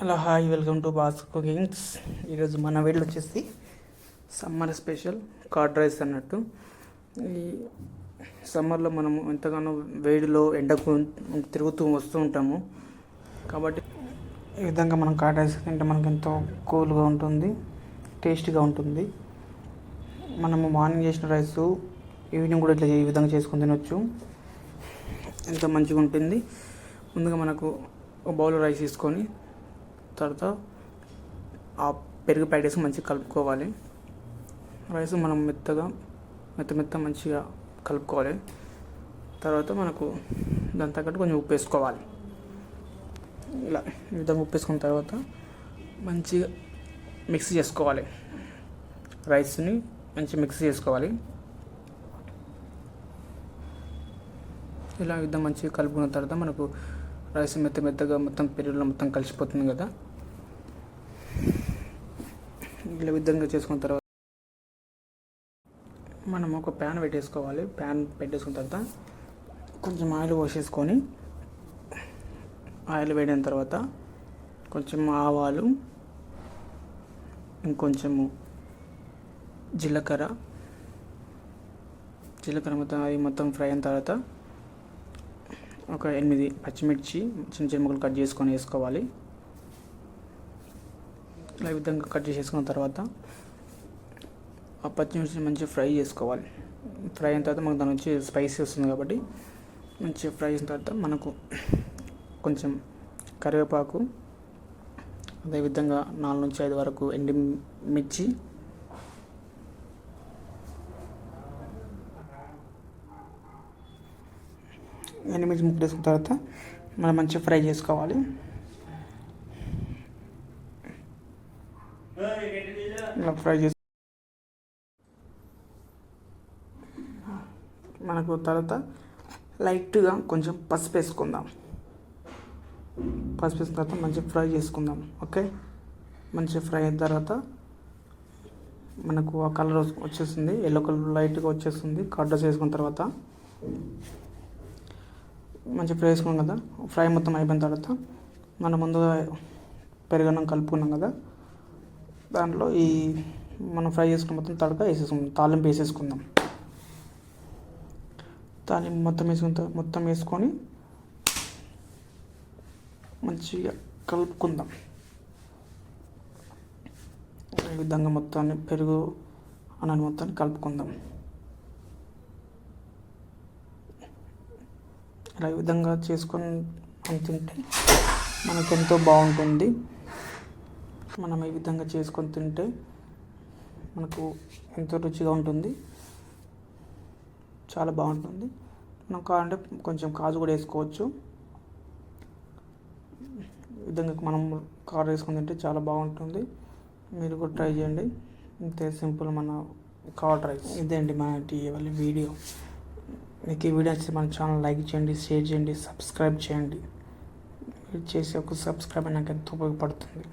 Hello hi, welcome to boss cookings. ఈరోజు మన video వచ్చేసి సమ్మర్ స్పెషల్ కర్డ్ రైస్ అన్నట్టు. ఈ సమ్మర్లో మనం ఎంతగానో వేడిలో ఎండకు తిరుగుతూ వస్తూ ఉంటాము కాబట్టి ఈ విధంగా మనం కర్డ్ రైస్ తింటే మనకు ఎంతో కూల్గా ఉంటుంది, టేస్టీగా ఉంటుంది. మనము మార్నింగ్ చేసిన రైస్ ఈవినింగ్ కూడా ఇట్లా ఈ విధంగా చేసుకొని తినొచ్చు, ఎంత మంచిగా ఉంటుంది. ముందుగా మనకు ఒక బౌల్ రైస్ తీసుకొని తర్వాత ఆ పెరుగు ప్యాకెట్స్ మంచిగా కలుపుకోవాలి. రైస్ మనం మెత్త మంచిగా కలుపుకోవాలి. తర్వాత మనకు దాని తగ్గట్టు కొంచెం ఉప్పు వేసుకోవాలి. ఇలా ఈ విధంగా ఉప్పు వేసుకున్న తర్వాత మంచిగా మిక్స్ చేసుకోవాలి. రైస్ని మంచిగా మిక్స్ చేసుకోవాలి. ఇలా ఈ విధంగా మంచిగా కలుపుకున్న తర్వాత మనకు రైస్ మెత్తగా మొత్తం పెరుగులో మొత్తం కలిసిపోతుంది కదా. ఇలా విధంగా చేసుకున్న తర్వాత మనం ఒక ప్యాన్ పెట్టేసుకోవాలి. ప్యాన్ పెట్టేసుకున్న తర్వాత కొంచెం ఆయిల్ పోసేసుకొని, ఆయిల్ వేడిన తర్వాత కొంచెం ఆవాలు, ఇంకొంచెము జీలకర్ర మొత్తం ఫ్రై అయిన తర్వాత ఒక 8 పచ్చిమిర్చి చిన్న ముక్కలు కట్ చేసుకొని వేసుకోవాలి. ఇలా విధంగా కట్ చేసుకున్న తర్వాత ఆ పచ్చిమిర్చిని మంచిగా ఫ్రై చేసుకోవాలి. ఫ్రై అయిన తర్వాత మనకు దాని నుంచి స్పైసీ వస్తుంది కాబట్టి మంచిగా ఫ్రై అయిన తర్వాత మనకు కొంచెం కరివేపాకు, అదేవిధంగా 4 నుంచి 5 వరకు ఎండుమిర్చి, ముక్కలు వేసుకున్న తర్వాత మనం మంచిగా ఫ్రై చేసుకోవాలి. ఇలా ఫ్రై చేసి మనకు తర్వాత లైట్గా కొంచెం పసుపు వేసుకుందాం. పసుపు వేసిన తర్వాత మంచిగా ఫ్రై చేసుకుందాం. ఓకే, మంచిగా ఫ్రై అయిన తర్వాత మనకు ఆ కలర్ వచ్చేస్తుంది, ఎల్లో కలర్ లైట్గా వచ్చేస్తుంది. కర్డ్ రైస్ వేసుకున్న తర్వాత మంచిగా ఫ్రై చేసుకున్నాం కదా. ఫ్రై మొత్తం అయిపోయిన తర్వాత మనం ముందుగా పెరుగన్నం కలుపుకున్నాం కదా, దాంట్లో ఈ మనం ఫ్రై చేసుకున్న మొత్తం తడక వేసేసుకుందాం. తాలింపు వేసేసుకుందాం. తాలింపు మొత్తం వేసుకొని మంచిగా కలుపుకుందాం. ఈ విధంగా మొత్తాన్ని పెరుగు అన్నాన్ని మొత్తాన్ని కలుపుకుందాం. ఇలా ఈ విధంగా చేసుకొని తింటే మనకు ఎంతో బాగుంటుంది. మనం ఈ విధంగా చేసుకొని తింటే మనకు ఎంతో రుచిగా ఉంటుంది, చాలా బాగుంటుంది. మనం కావాలంటే కొంచెం కాజు కూడా వేసుకోవచ్చు. ఈ విధంగా మనం కర్డ్ వేసుకొని తింటే చాలా బాగుంటుంది. మీరు కూడా ట్రై చేయండి. ఇంతే సింపుల్ మన కర్డ్ రైస్. ఇదేంటి మన ఇవాళ వీడియో. మీకు ఈ వీడియో నచ్చితే మన ఛానల్ లైక్ చేయండి, షేర్ చేయండి, సబ్స్క్రైబ్ చేయండి. మీరు చేసే ఒక సబ్స్క్రైబ్ నాకు ఎంతో ఉపయోగపడుతుంది.